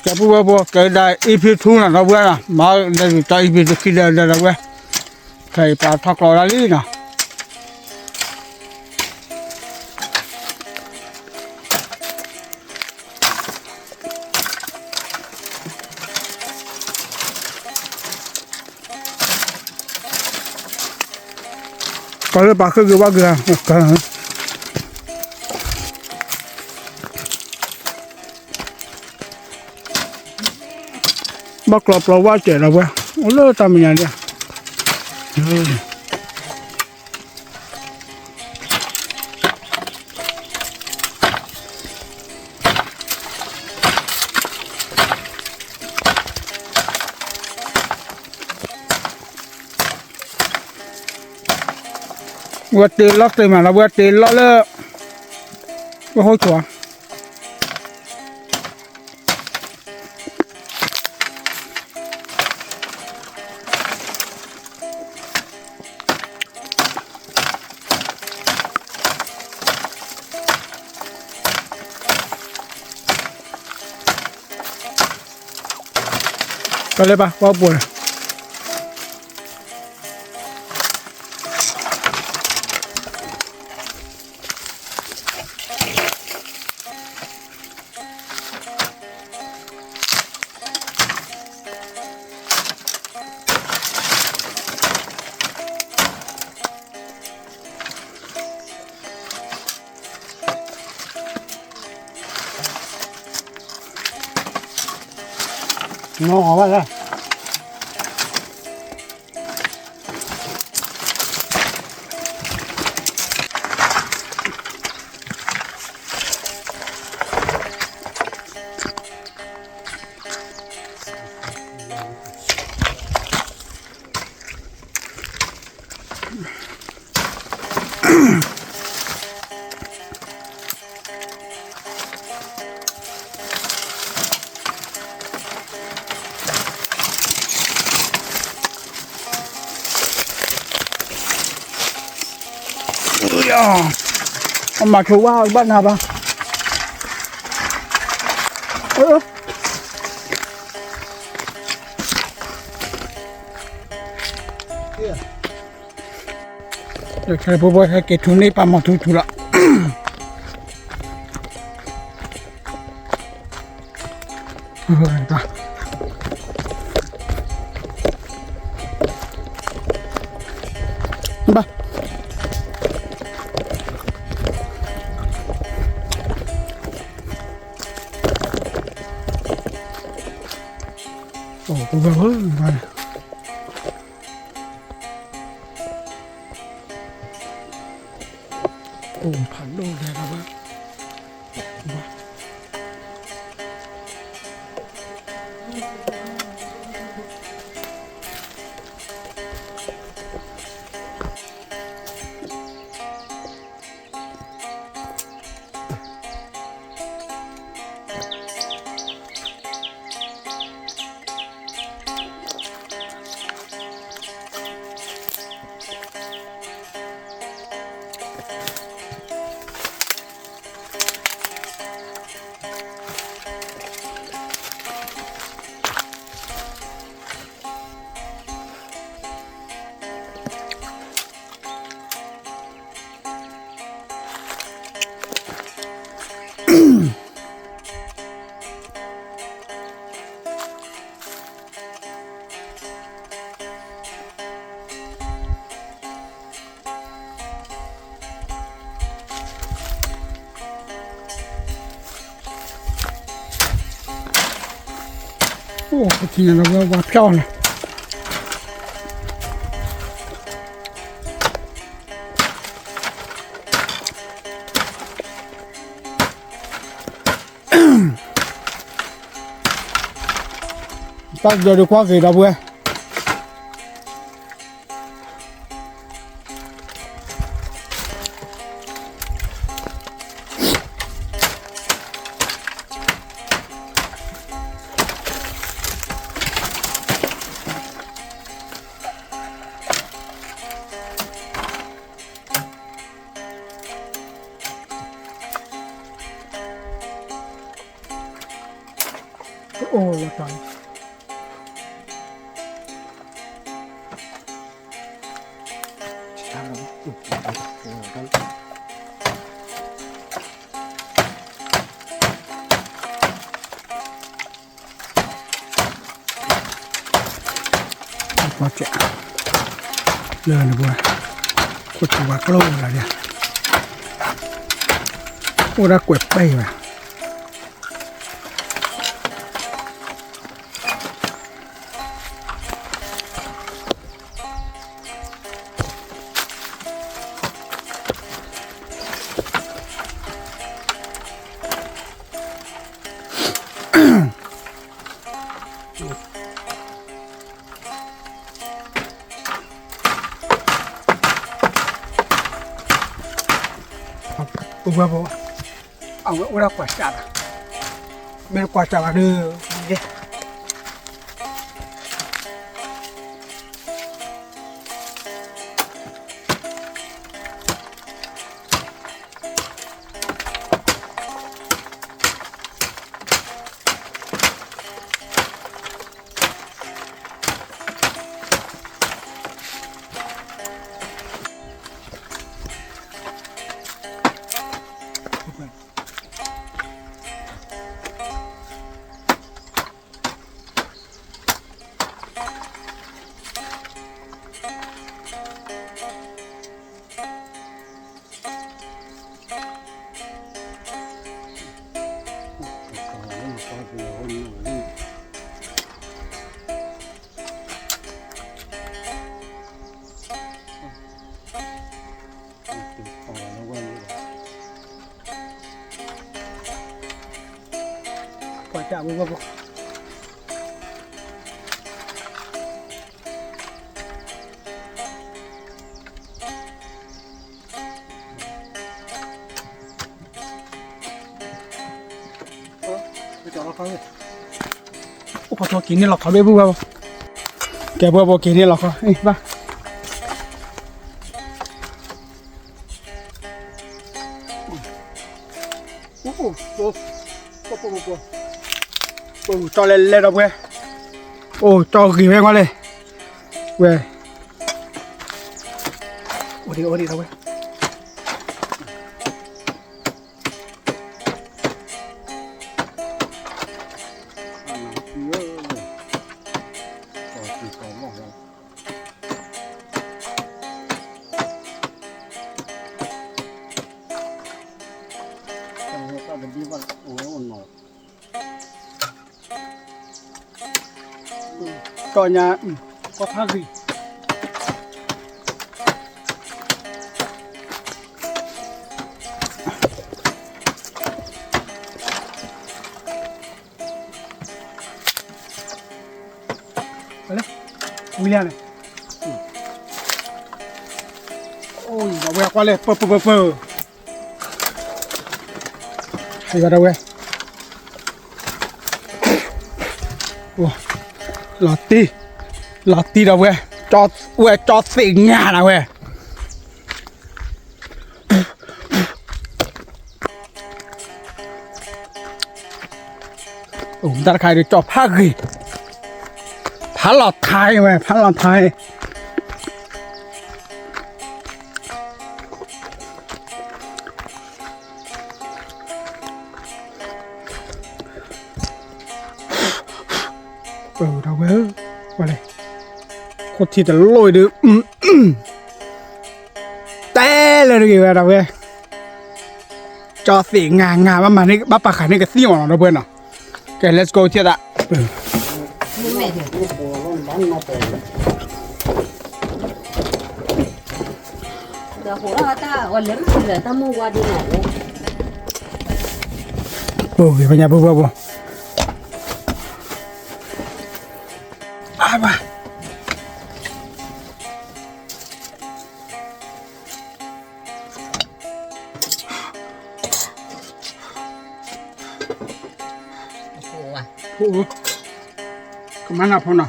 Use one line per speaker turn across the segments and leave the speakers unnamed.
Cái bố cái đại Ep.2 là nó bữa nào mà đây tại Ep khi là bữa cái bà thọc lò ra đi nào có cái bà cứ ba cái bác lọp lọp quá trời là bữa ôi tao mình nhận đi bữa tiền lót tiền mà là bữa tiền lót lơ bữa hôi chua cái này ba qua buổi ngon quá đó mà chú wow bắt nào ba được rồi bố cái thùng này ba mà thu thu lại ba ồ cô vợ hơn vậy ồ phản đồ này là vậy ồ thì nó vào theo này bắt giờ được qua gì đâu bữa โอ้ละจังทำแล้วมาเจาะเลื่อนนะบัวขุดตัวกล้องอะไรเนี่ยโอ้รักเก็บไปว่ะบัวบัวเอาไว้รักกว่าจัดไม่รักกว่าจัดอะไรเนี่ยกว่าจัดบัวบัวไปจอดรถเขาเลยโอ้ขอโทษกินนี่หรอกเขาไม่บัวแกบัวบัวกินนี่หรอกเขาเอ้ยบ้าโอ้โหโอ้โหโอ้จอเล่นเล่นเอาเว้ยโอ้จอกี่เว้ยมาเลยเว้ยโอ้ดีเอาเว้ยก่อนเนี่ยก็พักสิไปเลยวิลเลียมเลยโอ้ยเอาไว้ก่อนเลยเปิดให้กันเอาไว้โอ้ลอตตี้เราเว้ยจอดสิ่งงานนะเว้ยโอ้ตาใครเดี๋ยวจอดพักสิพันหลอดไทยเว้ยพันหลอดไทยเราเว้ยว่าเลยโคตรที่จะลอยดื้อแต่เลยดีกว่าเราเว้ยจอสีงานว่ามันนี่บ้าปากขายนี่ก็ซี่หมดเราเพื่อนเนาะโอเค let's go เที่ยวละ
เดี๋ยวหัวเราตาวันเลี้ยงเหลือตามูวาดีหน่อย
โอ้ยปัญญาบัวมาโอ้โหกำลังนับพอนะ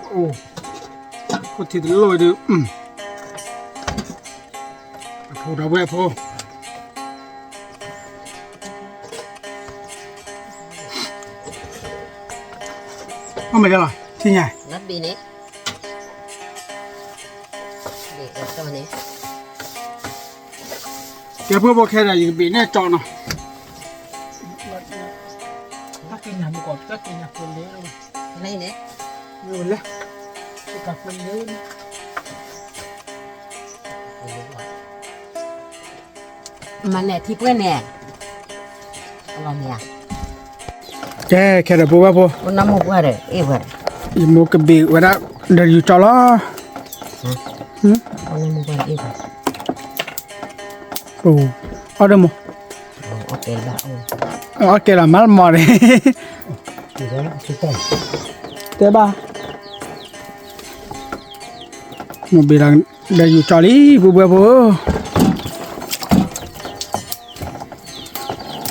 โอ้ ก็ที่ตลอยดูพอดาวเว้ยพอเอาไม่ได้หรอที่ไหน
nắp bi nè để ở trong này
แกเพื่อบอกแค่ไหนยังปีแน่จอเนาะถ้ากินหนังก่อนถ้ากินหนังคนเลี้ยง
này nè
อยู่เลยกับคนเลี้ยง
mà nè thịt cái nè ngon nè
แกแค่ไหนพูดว่าพู
con nắm một qua rồi ê vậy
อีโมกบีเวลาเดินอยู่จอละ
con nắm một qua ê vậy
โอ้เอาเดี๋ยวมั้ง
ok là ôi
โอเคละมาหมดเลย
thì đó là cái tôm
เดี๋ยวบ้าโมบีลังเดินอยู่จอลี่พูดว่าพู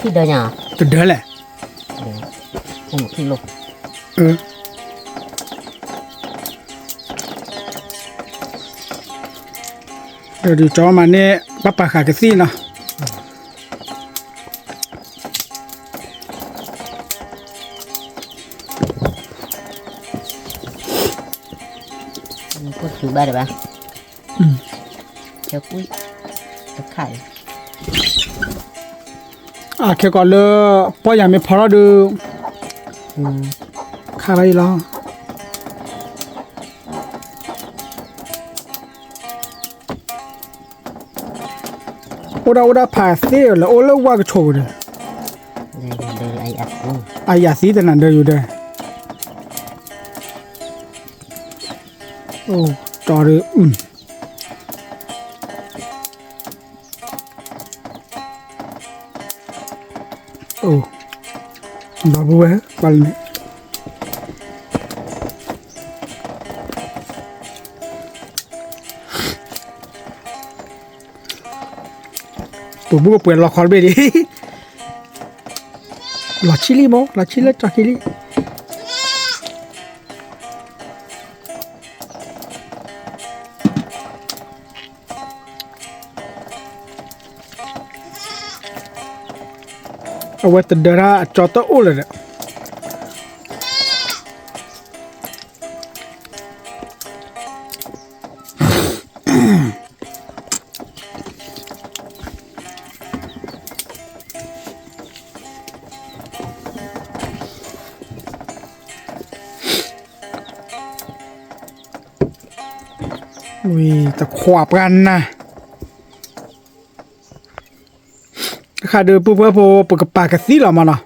thịt đây nhá
จะเดินแหละ
một kilo
เดี๋ยวดูจอมาเนี่ยป้าปาขากระซี่เนาะ
có thứ ba được ba theo cúi theo khải
แค่ก่อนเลยพออย่างไม่พอแล้วดูข้าอะไรล่ะโอ้ดาผ่าเสียแล้วโอ้แล้วว่าก็โชว์เลย
đây ai ăn cũng
อายาสีแต่นั่นเดินอยู่เด้อโอ้จอเลยโอ้บาบูเอ้บอลเนี่ยตัวบุกเปิดละครไปดิla chili mo la chili chakiliเอาไว้ตัดดาราจอตโอเลยเนี่ย อุ้ยตะขวบกันนะข้าเดินปุ๊บเพื่อพอปกปากกระซี่หรอมาเนาะ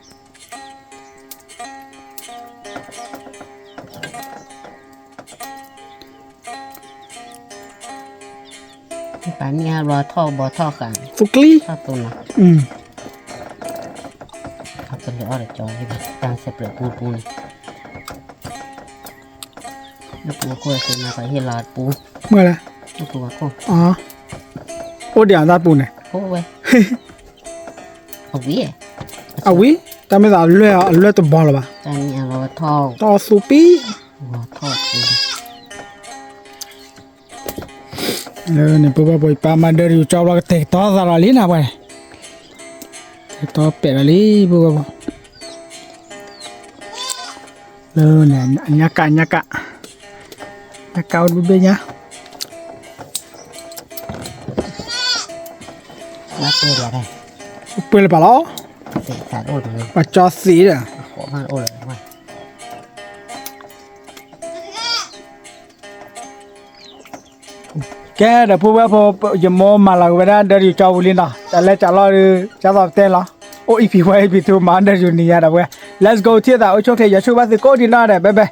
phải nghe rồi thò bỏ thò cả
ฟุกลี่
thò tôm nào thò tôm để ở cho như vậy đang xếp lửa pu pu này nó pu coi thì mà phải hiện là pu
เมื่อไร
nó pu cô
อ๋อโอเดี๋ยวตาปูเนี่ย
cô vậy ở vía
เอาวิแต่ไม่ตาเลื่อยตัวบอลหรอปะ
ta nghe rồi thò
ต่อซูปี้
thò pu
เนี่ยปุ๊บปุ๊บปามาเดินอยู่จอบเราก็เตะต่อซาลาลีนะไปเตะต่อเป็ดอะไรปุ๊บปุ๊บเนี่ยอันยากะดูเบี้ยเนี่ย
nó chơi là đây
เปิดเลยปะล่ะ
để cả đôi rồi
มาจอสีเนี่ย
khổ mà ôi rồi mà
แกเดี๋ยวพูดว่าพอยมมาแล้วเวลาเดินอยู่จอบุรีนะจะเล่นจะรอหรือจะตอบเต้นเหรอโอ้อีพีไว้อีพีทูมาเดินอยู่นี่นะเว้ย let's go ที่แต่โอ้โชคดีอย่าช่วยว่าสิโก้ดีน่าเด้บ๊ายบาย